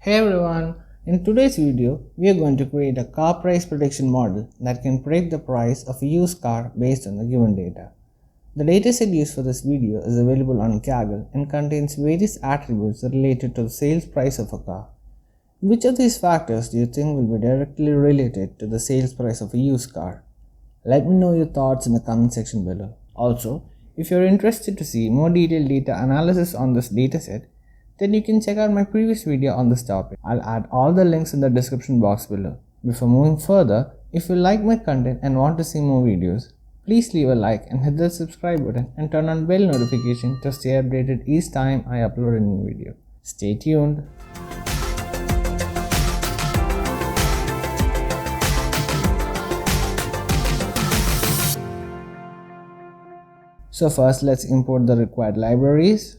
Hey everyone, in today's video, we are going to create a car price prediction model that can predict the price of a used car based on the given data. The dataset used for this video is available on Kaggle and contains various attributes related to the sales price of a car. Which of these factors do you think will be directly related to the sales price of a used car? Let me know your thoughts in the comment section below. Also, if you're interested to see more detailed data analysis on this dataset, then you can check out my previous video on this topic. I'll add all the links in the description box below. Before moving further, if you like my content and want to see more videos, please leave a like and hit the subscribe button and turn on bell notification to stay updated each time I upload a new video. Stay tuned. So first, let's import the required libraries.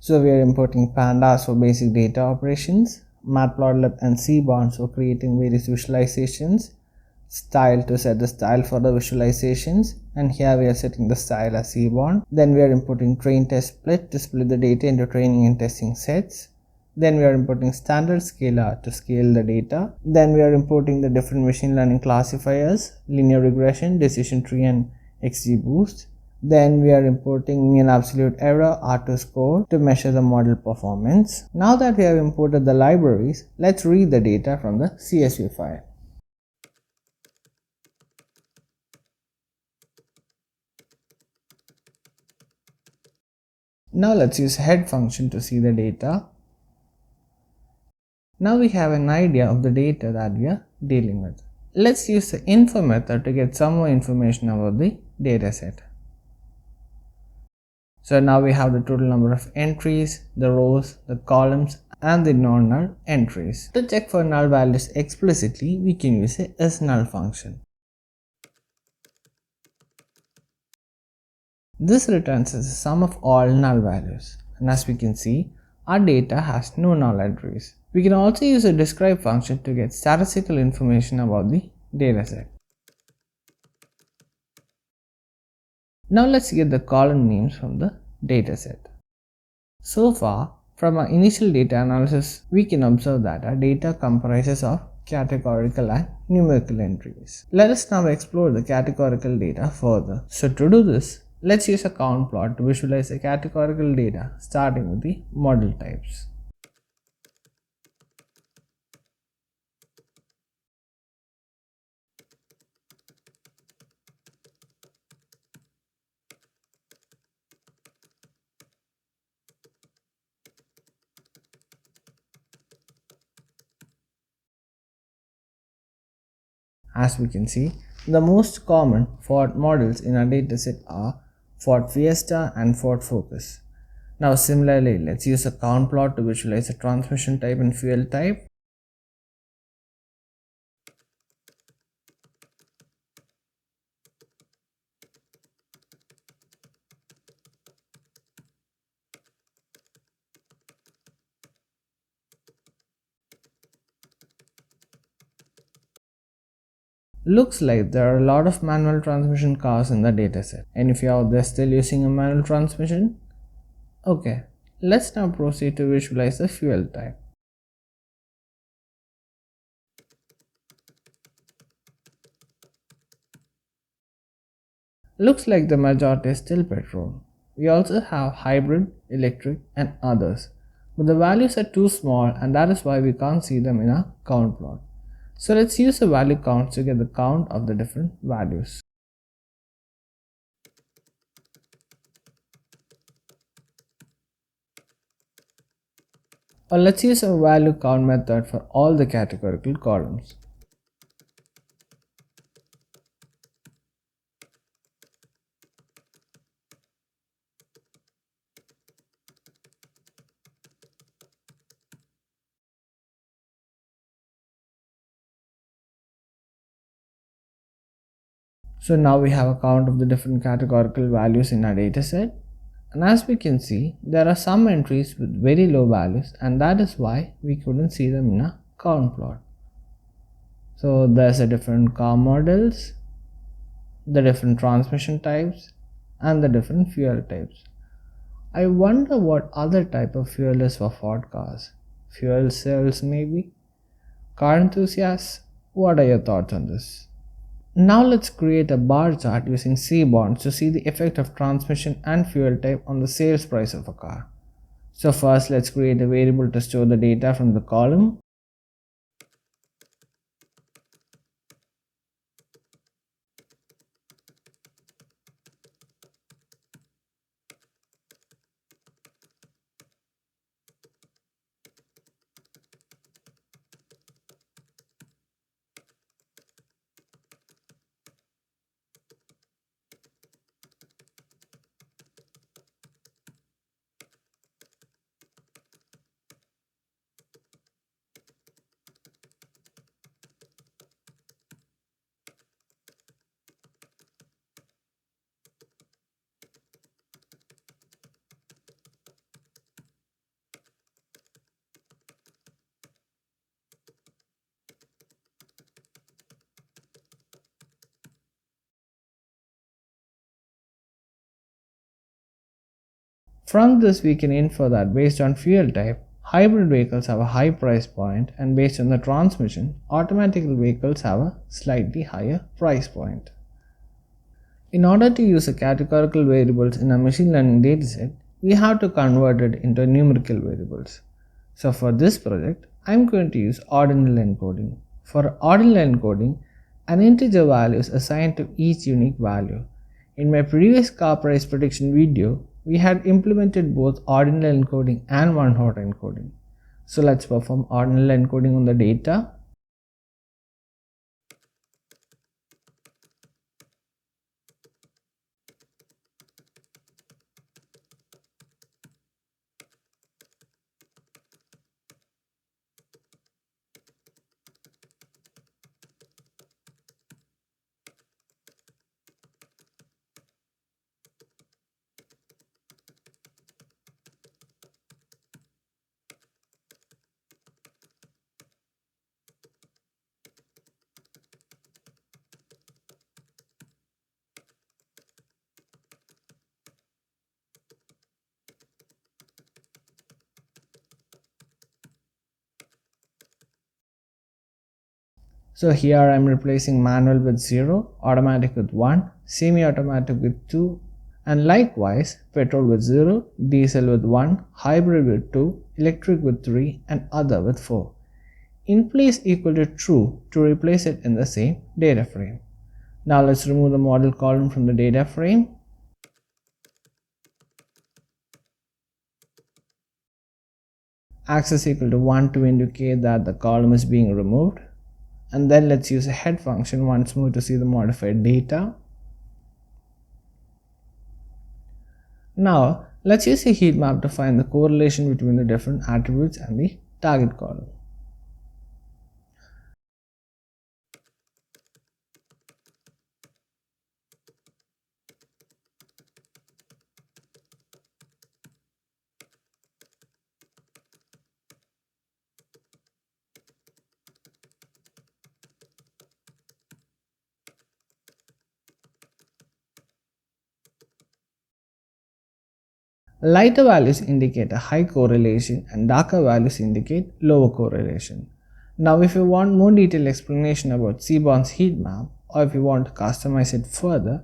So we are importing Pandas for basic data operations, Matplotlib and Seaborn for creating various visualizations, style to set the style for the visualizations, and here we are setting the style as Seaborn. Then we are importing train test split to split the data into training and testing sets. Then we are importing standard scalar to scale the data. Then we are importing the different machine learning classifiers, linear regression, decision tree, and XGBoost. Then we are importing mean absolute error R2 score to measure the model performance. Now that we have imported the libraries, let's read the data from the CSV file. Now let's use head function to see the data. Now we have an idea of the data that we are dealing with. Let's use the info method to get some more information about the dataset. So now we have the total number of entries, the rows, the columns, and the non-null entries. To check for null values explicitly, we can use a isNull function. This returns as the sum of all null values, and as we can see, our data has no null entries. We can also use a describe function to get statistical information about the dataset. Now let's get the column names from the dataset. So far, from our initial data analysis, we can observe that our data comprises of categorical and numerical entries. Let us now explore the categorical data further. So to do this, let's use a count plot to visualize the categorical data starting with the model types. As we can see, the most common Ford models in our dataset are Ford Fiesta and Ford Focus. Now similarly, let's use a count plot to visualize the transmission type and fuel type. Looks like there are a lot of manual transmission cars in the dataset. And if you are there still using a manual transmission, okay, let's now proceed to visualize the fuel type. Looks like the majority is still petrol. We also have hybrid, electric, and others. but the values are too small and that is why we can't see them in a count plot. So let's use the value counts to get the count of the different values. Or let's use a value count method for all the categorical columns. So now we have a count of the different categorical values in our dataset. And as we can see, there are some entries with very low values and that is why we couldn't see them in a count plot. So there's a different car models, the different transmission types and the different fuel types. I wonder what other type of fuel is for Ford cars. Fuel cells maybe? Car enthusiasts, what are your thoughts on this? Now let's create a bar chart using C-bonds to see the effect of transmission and fuel type on the sales price of a car. So first let's create a variable to store the data from the column. From this we can infer that based on fuel type, hybrid vehicles have a high price point and based on the transmission, automatic vehicles have a slightly higher price point. In order to use a categorical variables in a machine learning dataset, we have to convert it into numerical variables. So for this project, I am going to use ordinal encoding. For ordinal encoding, an integer value is assigned to each unique value. In my previous car price prediction video, we had implemented both ordinal encoding and one-hot encoding. So let's perform ordinal encoding on the data. So here I am replacing manual with 0, automatic with 1, semi-automatic with 2, and likewise petrol with 0, diesel with 1, hybrid with 2, electric with 3, and other with 4. In place equal to true to replace it in the same data frame. Now let's remove the model column from the data frame. Access equal to 1 to indicate that the column is being removed. And then let's use a head function once more to see the modified data. Now let's use a heat map to find the correlation between the different attributes and the target column. Lighter values indicate a high correlation and darker values indicate lower correlation. Now if you want more detailed explanation about Seaborn's heat map or if you want to customize it further,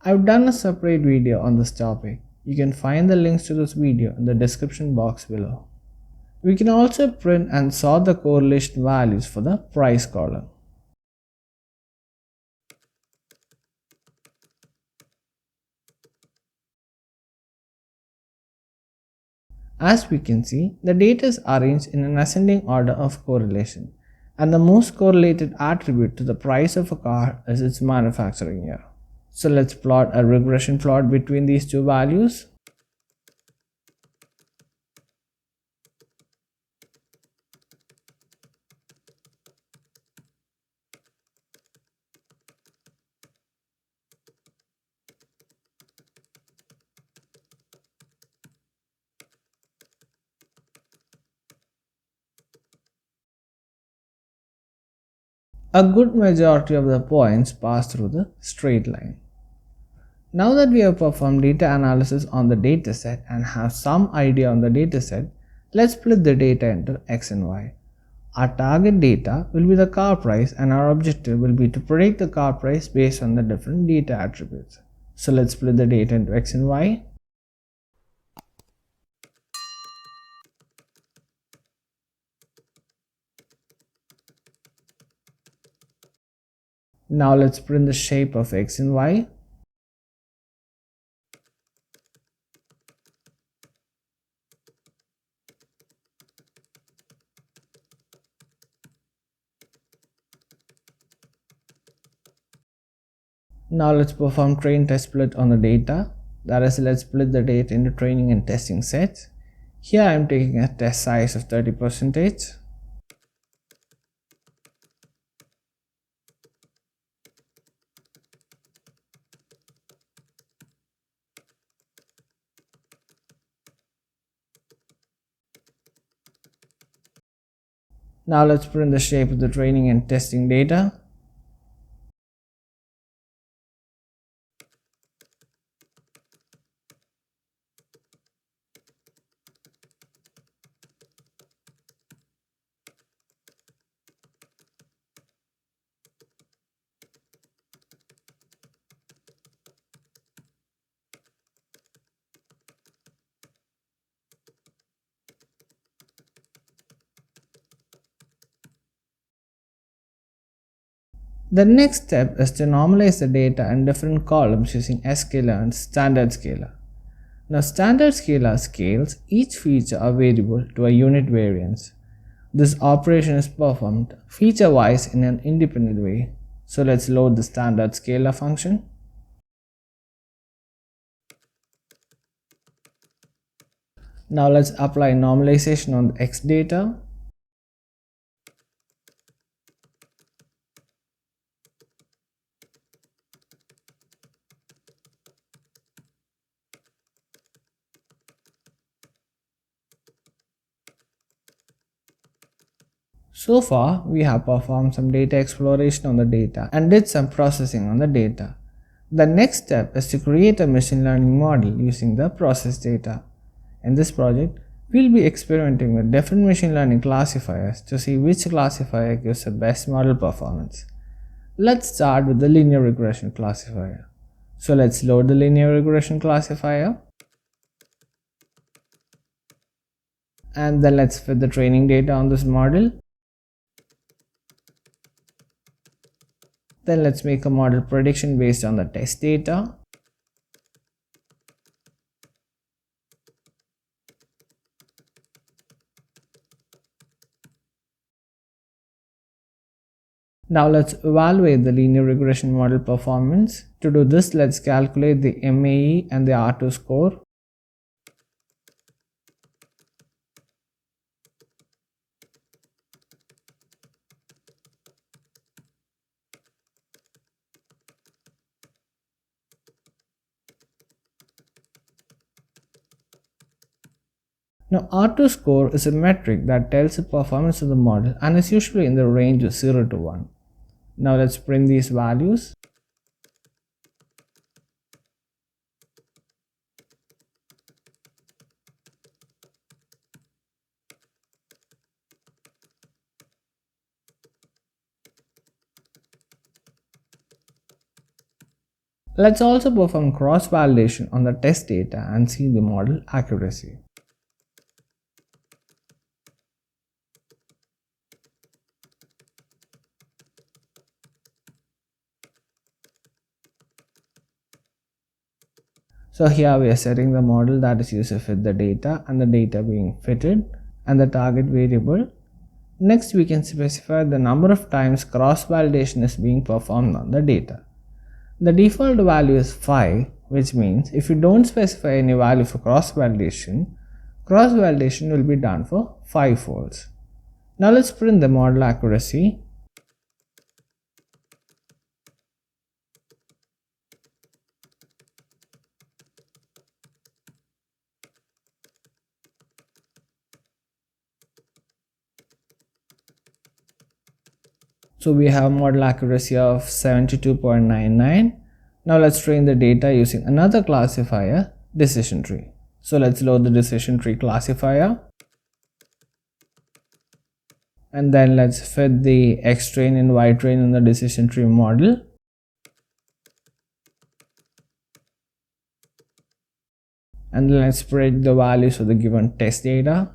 I've done a separate video on this topic. You can find the links to this video in the description box below. We can also print and sort the correlation values for the price column. As we can see, the data is arranged in an ascending order of correlation, and the most correlated attribute to the price of a car is its manufacturing year. So let's plot a regression plot between these two values. A good majority of the points pass through the straight line. Now that we have performed data analysis on the dataset and have some idea on the dataset, let's split the data into X and Y. Our target data will be the car price, and our objective will be to predict the car price based on the different data attributes. So let's split the data into X and Y. Now let's print the shape of X and Y. Now let's perform train test split on the data. That is, let's split the data into training and testing sets. Here I am taking a test size of 30%. Now let's print the shape of the training and testing data. The next step is to normalize the data in different columns using scalar and standard scalar. Now standard scalar scales each feature or variable to a unit variance. This operation is performed feature-wise in an independent way. So let's load the standard scalar function. Now let's apply normalization on the X data. So far, we have performed some data exploration on the data and did some processing on the data. The next step is to create a machine learning model using the processed data. In this project, we'll be experimenting with different machine learning classifiers to see which classifier gives the best model performance. Let's start with the linear regression classifier. So let's load the linear regression classifier. And then let's fit the training data on this model. Then let's make a model prediction based on the test data. Now let's evaluate the linear regression model performance. To do this, let's calculate the MAE and the R2 score. Now R2 score is a metric that tells the performance of the model and is usually in the range of 0 to 1. Now let's print these values. Let's also perform cross-validation on the test data and see the model accuracy. So here we are setting the model that is used to fit the data and the data being fitted and the target variable. Next we can specify the number of times cross-validation is being performed on the data. The default value is 5, which means if you don't specify any value for cross-validation will be done for 5 folds. Now let's print the model accuracy. So we have model accuracy of 72.99. Now let's train the data using another classifier, decision tree. So let's load the decision tree classifier. And then let's fit the X train and Y train in the decision tree model. And then let's predict the values of the given test data.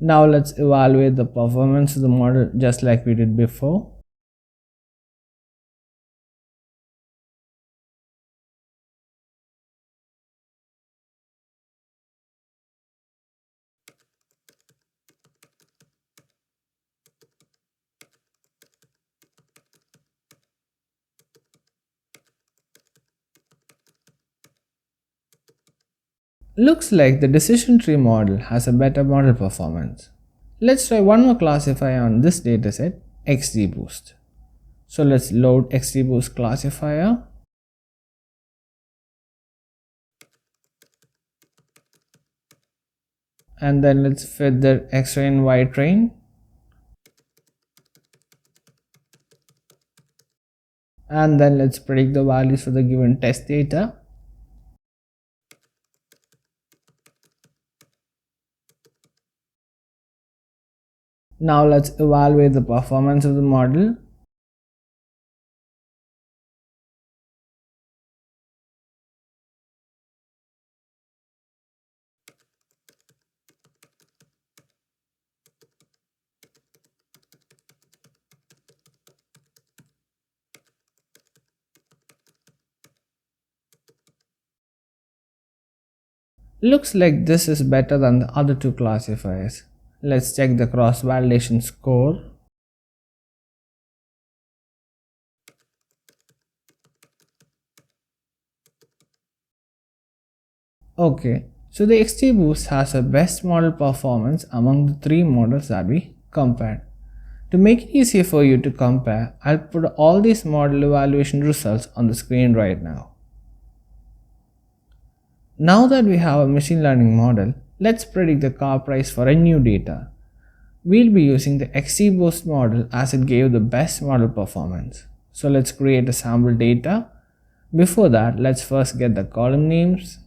Now let's evaluate the performance of the model just like we did before. Looks like the decision tree model has a better model performance. Let's try one more classifier on this dataset, XGBoost. So let's load XGBoost classifier. And then let's fit the X train, Y train. And then let's predict the values for the given test data. Now let's evaluate the performance of the model. Looks like this is better than the other two classifiers. Let's check the cross-validation score. Okay, so the XGBoost has a best model performance among the 3 models that we compared. To make it easier for you to compare, I'll put all these model evaluation results on the screen right now. Now that we have a machine learning model, let's predict the car price for a new data. We'll be using the XGBoost model as it gave the best model performance. So let's create a sample data. Before that, let's first get the column names.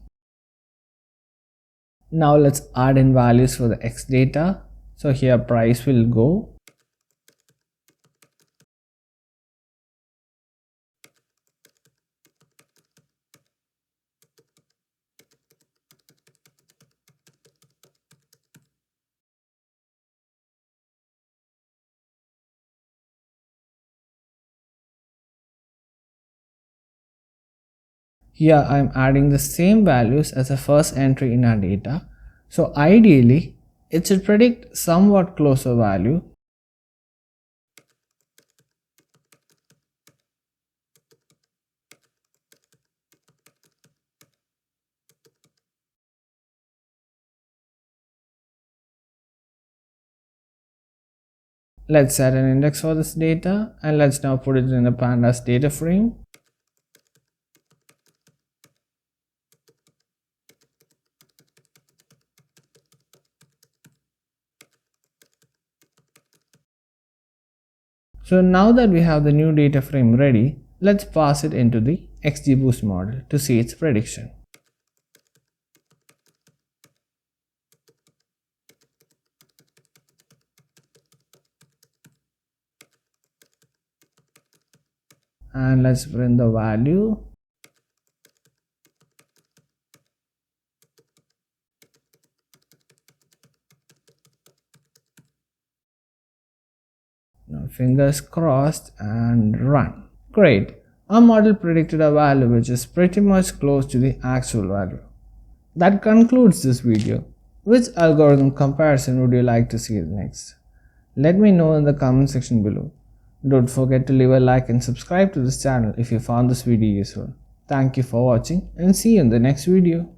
Now let's add in values for the X data. So here price will go. Here I am adding the same values as the first entry in our data. So ideally, it should predict somewhat closer value. Let's set an index for this data and let's now put it in a Pandas data frame. So now that we have the new data frame ready, let's pass it into the XGBoost model to see its prediction. And let's print the value. fingers crossed, and run. Great. Our model predicted a value which is pretty much close to the actual value. That concludes this video. Which algorithm comparison would you like to see next? Let me know in the comment section below. Don't forget to leave a like and subscribe to this channel if you found this video useful. Thank you for watching and see you in the next video.